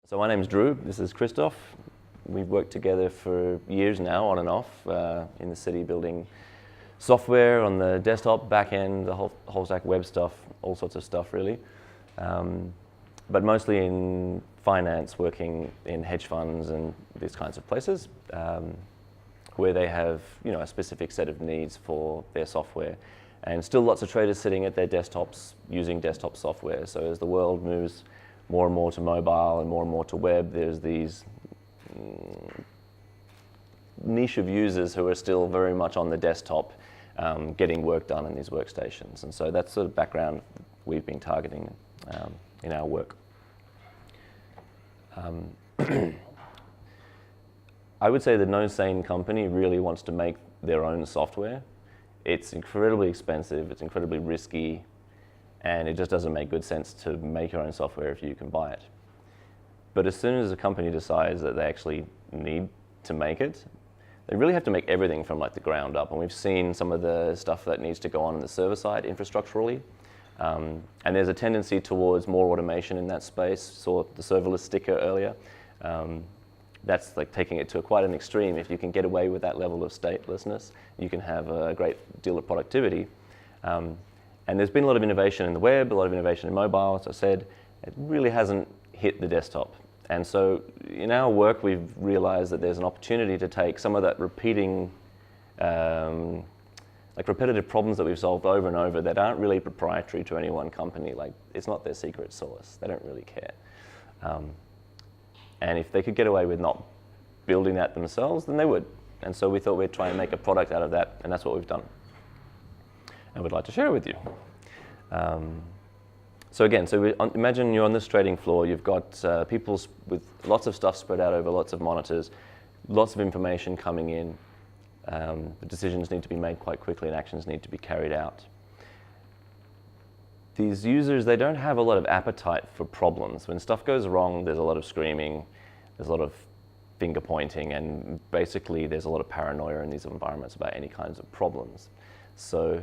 So my name's Drew, this is Krzysztof. We've worked together for years now, on and off, in the city building software on the desktop, back end, the whole stack web stuff, all sorts of stuff really. But mostly in finance, working in hedge funds and these kinds of places, where they have a specific set of needs for their software. And still lots of traders sitting at their desktops using desktop software. So as the world moves more and more to mobile and more to web, there's these niche of users who are still very much on the desktop getting work done in these workstations. And so that's sort of background we've been targeting in our work. I would say that no sane company really wants to make their own software. It's incredibly expensive, it's incredibly risky, and it just doesn't make good sense to make your own software if you can buy it. But as soon as a company decides that they actually need to make it, they really have to make everything from like the ground up. And we've seen some of the stuff that needs to go on the server side infrastructurally. And there's a tendency towards more automation in that space. Saw the serverless sticker earlier. That's like taking it to quite an extreme. If you can get away with that level of statelessness, you can have a great deal of productivity. And there's been a lot of innovation in the web, a lot of innovation in mobile, as I said. It really hasn't hit the desktop. And so in our work, we've realized that there's an opportunity to take some of that repeating, like repetitive problems that we've solved over and over that aren't really proprietary to any one company. Like, it's not their secret sauce. They don't really care. And if they could get away with not building that themselves, then they would. And so we thought we'd try and make a product out of that, and that's what we've done. And we'd like to share it with you. So again, imagine you're on this trading floor, you've got people with lots of stuff spread out over lots of monitors, lots of information coming in. The decisions need to be made quite quickly and actions need to be carried out. These users, they don't have a lot of appetite for problems. When stuff goes wrong, there's a lot of screaming, there's a lot of finger pointing, and basically there's a lot of paranoia in these environments about any kinds of problems. So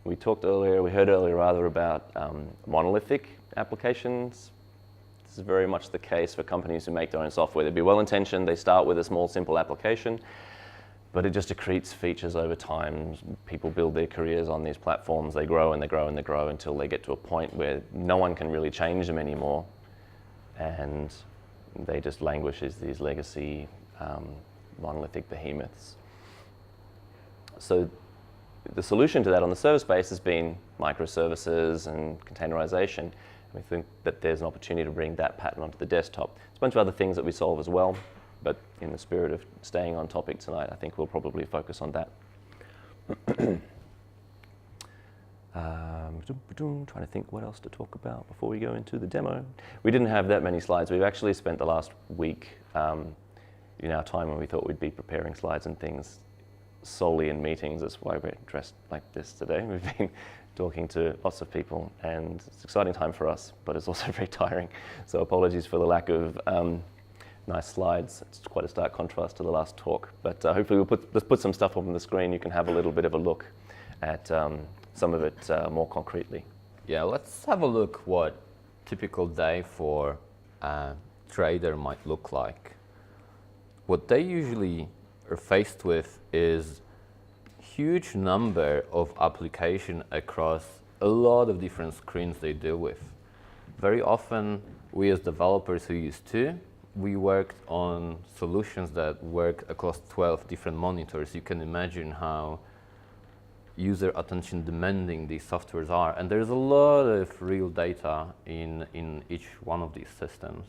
we heard earlier rather about monolithic applications. This is very much the case for companies who make their own software. They'd be well-intentioned, they start with a small, simple application, but it just accretes features over time. People build their careers on these platforms, they grow and they grow and they grow until they get to a point where no one can really change them anymore, and they just languish as these legacy monolithic behemoths. So the solution to that on the server space has been microservices and containerization. And we think that there's an opportunity to bring that pattern onto the desktop. There's a bunch of other things that we solve as well, but in the spirit of staying on topic tonight, I think we'll probably focus on that. Trying to think what else to talk about before we go into the demo. We didn't have that many slides. We've actually spent the last week in our time when we thought we'd be preparing slides and things solely in meetings. That's why we're dressed like this today. We've been talking to lots of people, and it's an exciting time for us, but it's also very tiring. So apologies for the lack of nice slides. It's quite a stark contrast to the last talk, but hopefully let's put some stuff up on the screen. You can have a little bit of a look at some of it more concretely. Yeah, let's have a look what a typical day for a trader might look like. What they usually are faced with is huge number of applications across a lot of different screens they deal with. Very often, we as developers who used to, we worked on solutions that work across 12 different monitors. You can imagine how user attention demanding these softwares are, and there's a lot of real data in each one of these systems.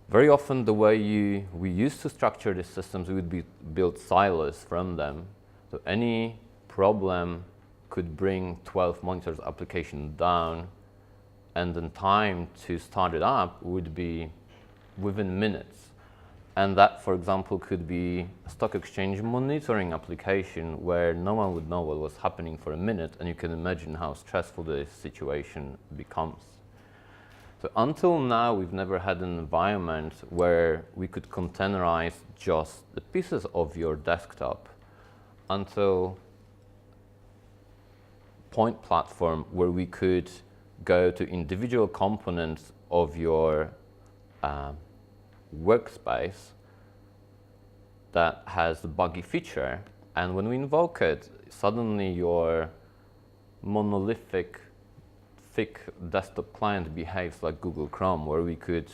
Very often the way we used to structure these systems, we would build silos from them. So any problem could bring 12 monitors application down, and then time to start it up would be within minutes. And that, for example, could be a stock exchange monitoring application where no one would know what was happening for a minute, and you can imagine how stressful the situation becomes. So until now, we've never had an environment where we could containerize just the pieces of your desktop until point platform where we could go to individual components of your workspace that has a buggy feature, and when we invoke it, suddenly your monolithic, thick desktop client behaves like Google Chrome, where we could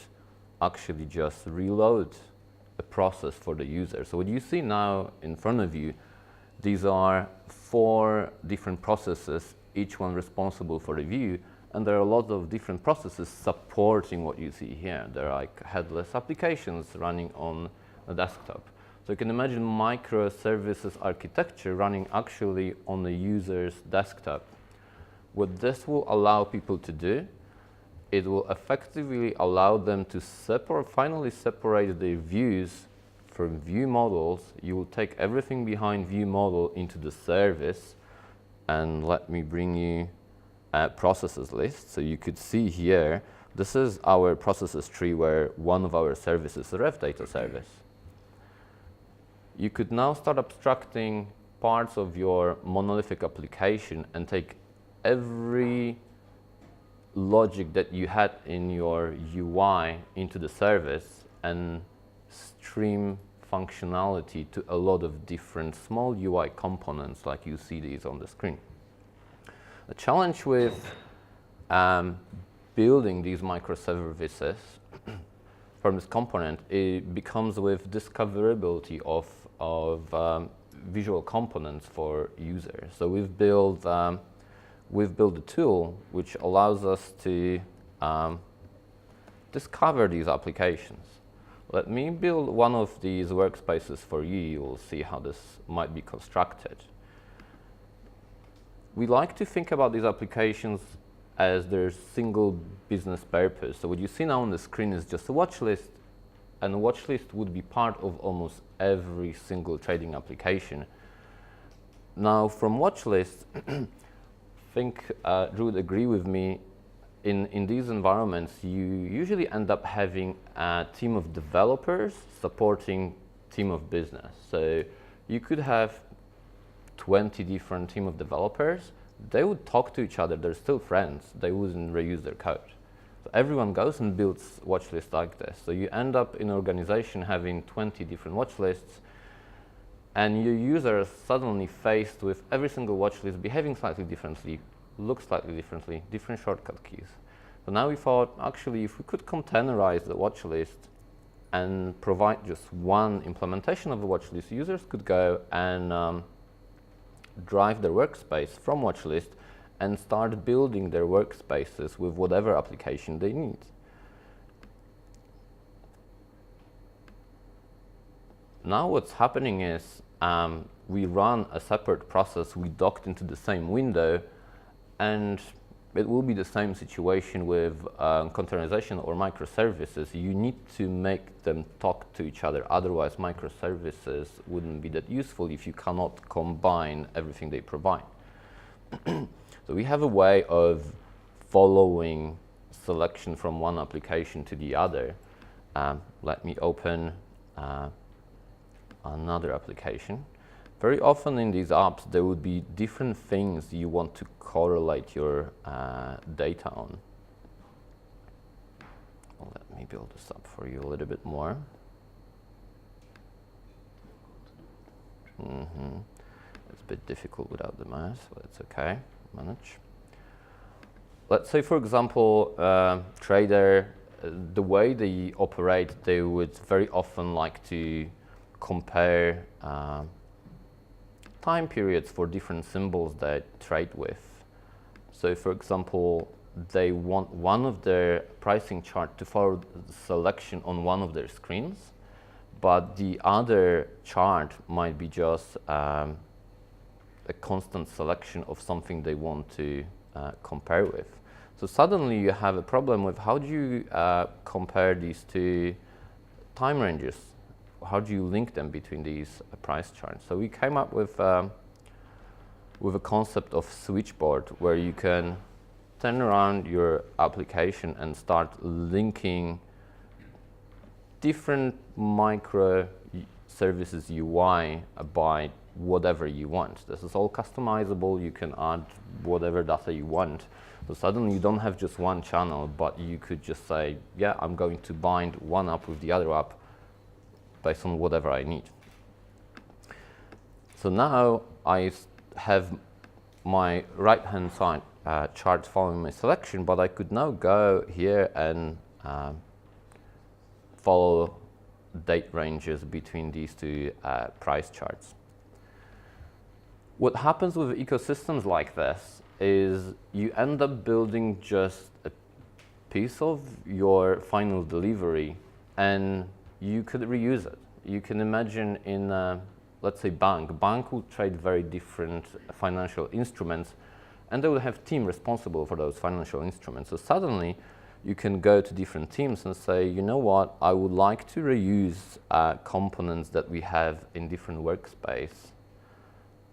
actually just reload a process for the user. So what you see now in front of you, these are 4 different processes, each one responsible for the view, and there are a lot of different processes supporting what you see here. They're like headless applications running on a desktop. So you can imagine microservices architecture running actually on the user's desktop. What this will allow people to do, it will effectively allow them to finally separate their views from view models. You will take everything behind view model into the service, and let me bring you a processes list. So you could see here, this is our processes tree where one of our services is a ref data service. You could now start abstracting parts of your monolithic application and take every logic that you had in your UI into the service and stream functionality to a lot of different small UI components like you see these on the screen. The challenge with building these microservices from this component, it becomes with discoverability of visual components for users. So we've built a tool which allows us to discover these applications. Let me build one of these workspaces for you. You will see how this might be constructed. We like to think about these applications as their single business purpose. So what you see now on the screen is just a watch list, and a watch list would be part of almost every single trading application. Now, from watch lists, I think Drew would agree with me, in these environments, you usually end up having a team of developers supporting team of business. So you could have 20 different team of developers. They would talk to each other. They're still friends. They wouldn't reuse their code. So everyone goes and builds watch lists like this. So you end up in an organization having 20 different watch lists, and your user is suddenly faced with every single watch list behaving slightly differently, looks slightly differently, different shortcut keys. So now we thought, actually, if we could containerize the watch list and provide just one implementation of the watch list, users could go and drive their workspace from watch list and start building their workspaces with whatever application they need. Now what's happening is we run a separate process, we docked into the same window, and it will be the same situation with containerization or microservices. You need to make them talk to each other, otherwise microservices wouldn't be that useful if you cannot combine everything they provide. So we have a way of following selection from one application to the other. Let me open another application. Very often in these apps, there would be different things you want to correlate your data on. Well, let me build this up for you a little bit more. It's a bit difficult without the mouse, but it's okay. Manage. Let's say, for example, trader, the way they operate, they would very often like to compare time periods for different symbols they trade with. So, for example, they want one of their pricing chart to follow the selection on one of their screens, but the other chart might be just a constant selection of something they want to compare with. So suddenly you have a problem with how do you compare these two time ranges? How do you link them between these price charts? So we came up with a concept of switchboard where you can turn around your application and start linking different micro services UI by whatever you want. This is all customizable. You can add whatever data you want. So suddenly you don't have just one channel, but you could just say, yeah, I'm going to bind one app with the other app based on whatever I need. So now I have my right-hand side chart following my selection, but I could now go here and follow date ranges between these two price charts. What happens with ecosystems like this is you end up building just a piece of your final delivery and you could reuse it. You can imagine in, let's say, bank will trade very different financial instruments and they will have team responsible for those financial instruments. So suddenly you can go to different teams and say, you know what, I would like to reuse components that we have in different workspace.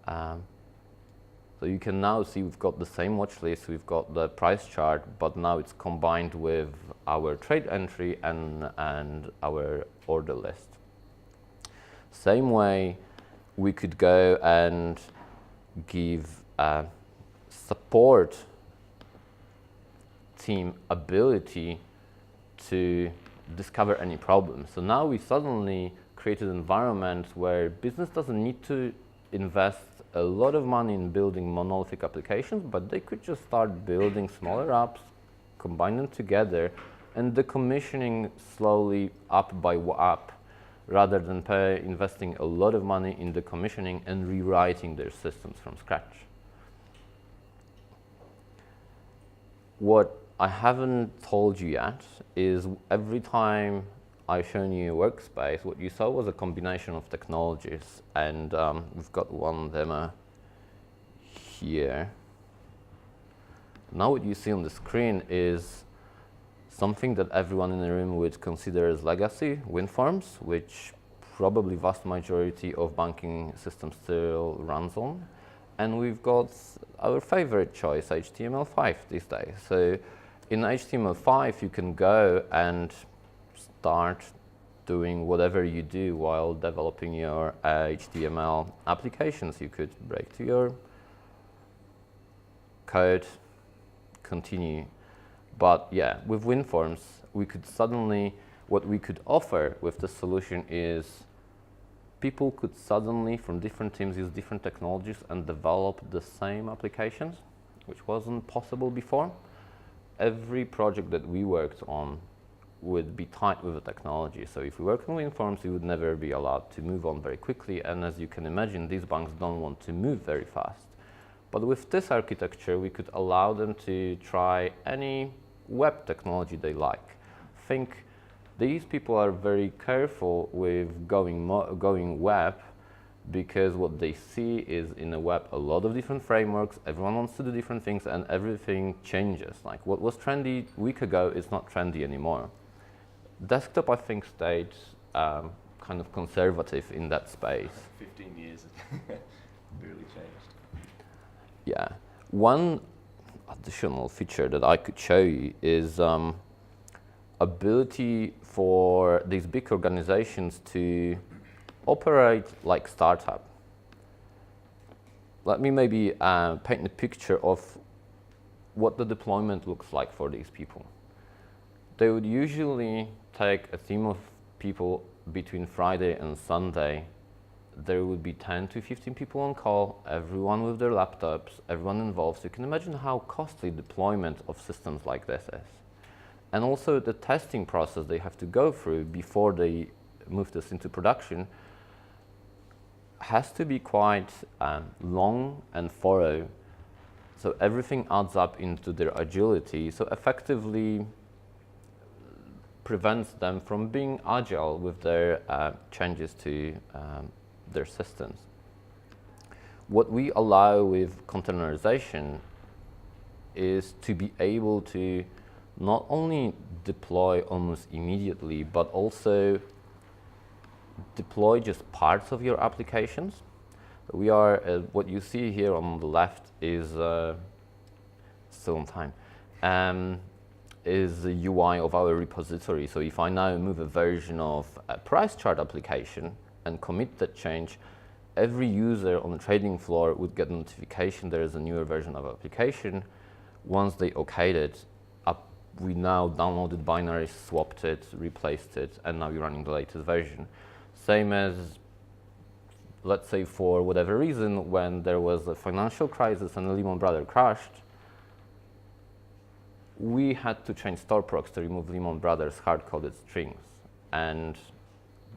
So you can now see we've got the same watch list, we've got the price chart, but now it's combined with our trade entry and our order list. Same way, we could go and give support team ability to discover any problems. So now we suddenly created an environment where business doesn't need to invest a lot of money in building monolithic applications, but they could just start building smaller apps, combine them together, and decommissioning slowly app by app, rather than investing a lot of money in decommissioning and rewriting their systems from scratch. What I haven't told you yet is every time I've shown you a workspace, what you saw was a combination of technologies, and we've got one demo here. Now what you see on the screen is something that everyone in the room would consider as legacy, WinForms, which probably vast majority of banking systems still runs on. And we've got our favorite choice, HTML5 these days. So in HTML5, you can go and start doing whatever you do while developing your HTML applications. You could break to your code, continue. But yeah, with WinForms, we could suddenly, what we could offer with the solution is people could suddenly, from different teams, use different technologies and develop the same applications, which wasn't possible before. Every project that we worked on would be tied with the technology. So if we work on WinForms, we would never be allowed to move on very quickly. And as you can imagine, these banks don't want to move very fast. But with this architecture, we could allow them to try any web technology they like. Think these people are very careful with going web, because what they see is in the web a lot of different frameworks, everyone wants to do different things, and everything changes. Like what was trendy a week ago is not trendy anymore. Desktop, I think, stayed kind of conservative in that space. 15 years, really changed. Yeah. One additional feature that I could show you is ability for these big organizations to operate like startup. Let me maybe paint a picture of what the deployment looks like for these people. They would usually take a team of people between Friday and Sunday. There would be 10 to 15 people on call, everyone with their laptops, everyone involved. So you can imagine how costly deployment of systems like this is. And also the testing process they have to go through before they move this into production has to be quite long and thorough. So everything adds up into their agility. So effectively prevents them from being agile with their changes to their systems. What we allow with containerization is to be able to not only deploy almost immediately, but also deploy just parts of your applications. We are, what you see here on the left is, still on time, is the UI of our repository. So if I now move a version of a price chart application and commit that change, every user on the trading floor would get a notification there is a newer version of application. Once they okayed it, we now downloaded binaries, swapped it, replaced it, and now you're running the latest version. Same as, let's say for whatever reason, when there was a financial crisis and the Lehman Brothers crashed, we had to change store procs to remove Lehman Brothers hard-coded strings. And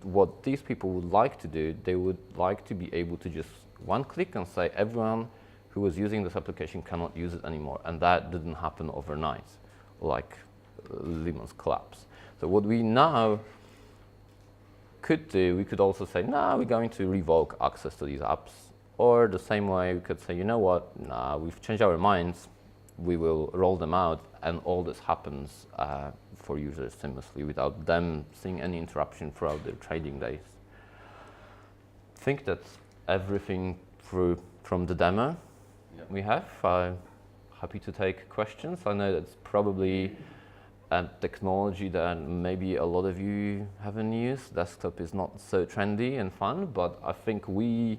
what these people would like to do, they would like to be able to just one click and say everyone who was using this application cannot use it anymore. And that didn't happen overnight, like Lehman's collapse. So what we now could do, we could also say, no, we're going to revoke access to these apps. Or the same way we could say, you know what, nah, we've changed our minds, we will roll them out, and all this happens for users seamlessly without them seeing any interruption throughout their trading days. I think that's everything from the demo we have. I'm happy to take questions. I know that's probably a technology that maybe a lot of you haven't used. Desktop is not so trendy and fun, but I think we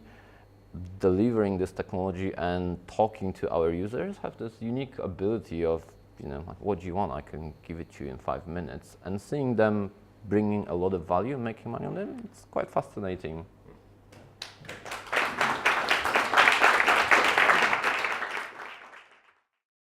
delivering this technology and talking to our users have this unique ability of, you know, like, what do you want? I can give it to you in 5 minutes. And seeing them bringing a lot of value and making money on them, it's quite fascinating.